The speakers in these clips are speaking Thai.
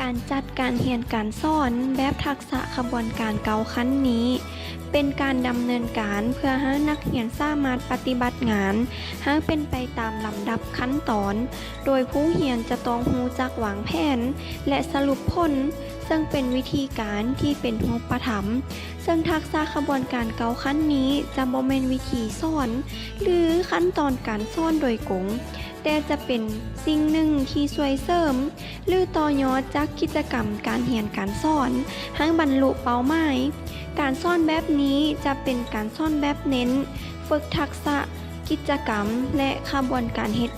การจัดการเรียนการสอนแบบทักษะขบวนการเก่าขั้นนี้เป็นการดำเนินการเพื่อให้นักเรียนสามารถปฏิบัติงานให้เป็นไปตามลำดับขั้นตอนโดยผู้เรียนจะต้องรู้จักวางแผนและสรุปผลซึ่งเป็นวิธีการที่เป็นรูปธรรมซึ่งทักษะขบวนการเก่าขั้นนี้จะบ่แม่นวิธีสอนหรือขั้นตอนการสอนโดยกงแต่จะเป็นสิ่งหนึ่งที่ช่วยเสริมหรือต่อยอดจากกิจกรรมการเรียนการสอนให้บรรลุเป้าหมายการสอนแบบนี้จะเป็นการสอนแบบเน้นฝึกทักษะกิจกรรมและขบวนการเฮ็ด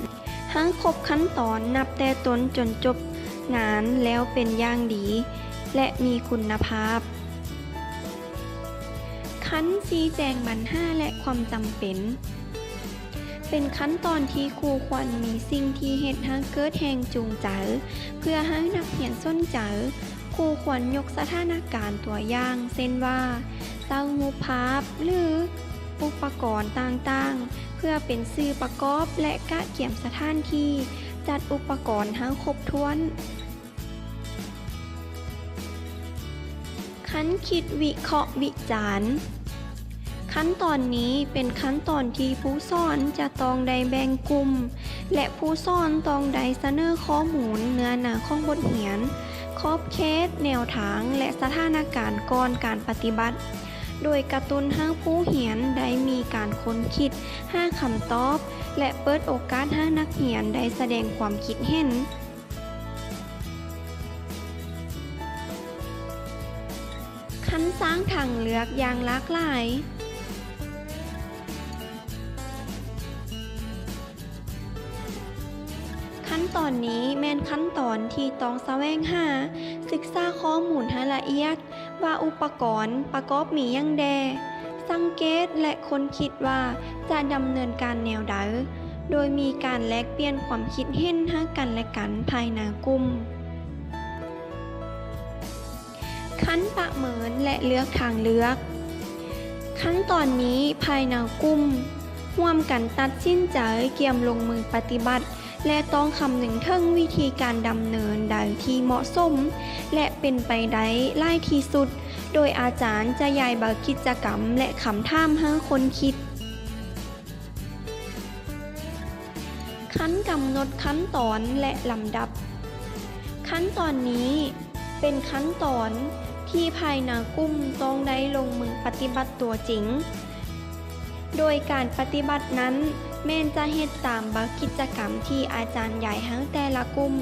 ให้ครบขั้นตอนนับแต่ต้นจนจบงานแล้วเป็นอย่างดีและมีคุณภาพขั้นชี้แจงปัญหาและความจำเป็นเป็นขั้นตอนที่ครูควรมีสิ่งที่เฮ็ดให้เกิดแรงจูงใจเพื่อให้นักเรียนสนใจครูควรยกสถานการณ์ตัวอย่างเช่นว่าสร้างรูปภาพหรืออุปกรณ์ต่างๆเพื่อเป็นสื่อประกอบและกะเกี่ยมสถานที่จัดอุปกรณ์ให้ครบถ้วนขั้นคิดวิเคราะห์วิจารณ์ขั้นตอนนี้เป็นขั้นตอนที่ผู้สอนจะต้องได้แบ่งกลุ่มและผู้สอนต้องได้เสนอข้อมูลเนื้อหาของบทเรียนขอบเขตแนวทางและสถานการณ์ก่อนการปฏิบัติโดยกระตุ้นให้ผู้เรียนได้มีการค้นคิดหาคำตอบและเปิดโอกาสให้นักเรียนได้แสดงความคิดเห็นขั้นสร้างทางเลือกอย่างหลากหลายขั้นตอนนี้แม่นขั้นตอนที่ต้องแสวงหาศึกษาข้อมูลให้ละเอียดว่าอุปกรณ์ประกอบมีหยังแดสังเกตและค้นคิดว่าจะดำเนินการแนวใดโดยมีการแลกเปลี่ยนความคิดเห็นให้กันและกันภายในกลุ่มขั้นประเมินและเลือกทางเลือกขั้นตอนนี้ภายในกลุ่มร่วมกันตัดสินใจเกี่ยมลงมือปฏิบัติและต้องคำนึงถึงวิธีการดำเนินใดที่เหมาะสมและเป็นไปได้ง่ายที่สุดโดยอาจารย์จะย้ายบางกิจกรรมและคำถามให้คนคิดขั้นกำหนดขั้นตอนและลำดับขั้นตอนนี้เป็นขั้นตอนที่ภายในกลุ่มต้องได้ลงมือปฏิบัติตัวจริงโดยการปฏิบัตินั้นแม่นจะเฮ็ดตามบางกิจกรรมที่อาจารย์ใหญ่ให้แต่ละกลุ่ม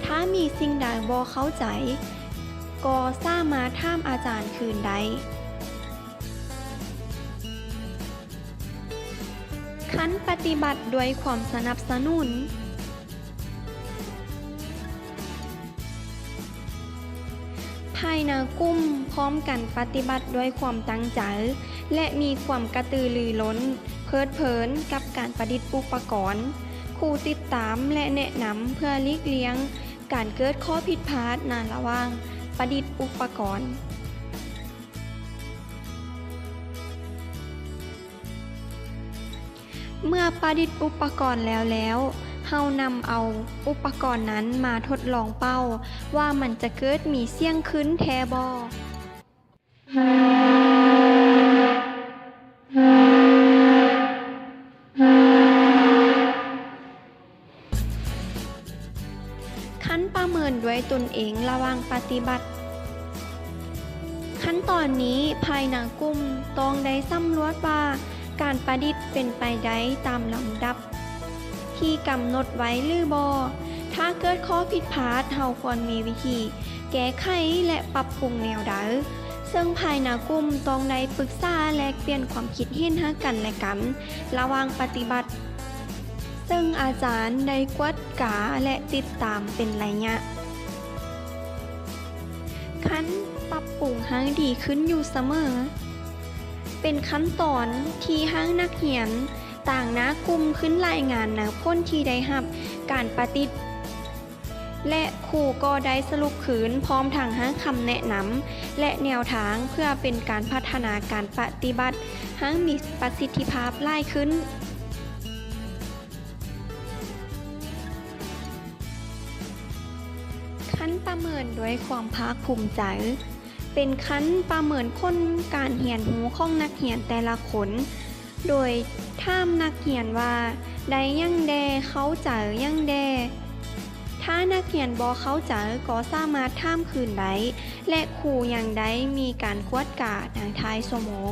ถ้ามีสิ่งใดบ่เข้าใจก็สามารถถามอาจารย์คืนได้ขั้นปฏิบัติด้วยความสนับสนุนภายในกลุ่มพร้อมกันปฏิบัติด้วยความตั้งใจและมีความกระตือรือร้นเพลิดเพลินกับการประดิษฐ์อุปกรณ์ครูติดตามและแนะนำเพื่อหลีกเลี่ยงการเกิดข้อผิดพลาดในระหว่างประดิษฐ์อุปกรณ์เมื่อประดิษฐ์อุปกรณ์แล้วเฮานำเอาอุปกรณ์นั้นมาทดลองเป้าว่ามันจะเกิดมีเสียงขึ้นแท้บ่ขั้นประเมินด้วยตนเองระหว่างปฏิบัติขั้นตอนนี้ภายในกลุ่มต้องได้สำรวจว่าการประดิษฐ์เป็นไปได้ตามลำดับที่กำหนดไว้หรือบ่ถ้าเกิดข้อผิดพลาดเฮาควรมีวิธีแก้ไขและปรับปรุงแนวใดซึ่งภายในกลุ่มต้องได้ปรึกษาแลกเปลี่ยนความคิดเห็นให้กันและกันระหว่างปฏิบัติซึ่งอาจารย์ได้กวดกาและติดตามเป็นระยะขั้นปรับปรุงให้ดีขึ้นอยู่เสมอเป็นขั้นตอนที่ให้นักเรียนต่างนะกลุ่มขึ้นรายงานแนวพ้นที่ได้รับการปฏิบัติและครูก็ได้สรุปคืนพร้อมทางให้คำแนะนำและแนวทางเพื่อเป็นการพัฒนาการปฏิบัติให้มีประสิทธิภาพหลายขึ้นขั้น ขั้นประเมินด้วยความภาคภูมิใจ เป็นขั้นประเมินคนการเรียนรู้ของนักเรียนแต่ละคน โดยถามนักเรียนว่าได้ยังแดเข้าใจยังแด ถ้านักเรียนบ่เข้าใจก็สามารถถามคืนได้ และครูยังได้มีการกวดกาในท้ายชั่วโมง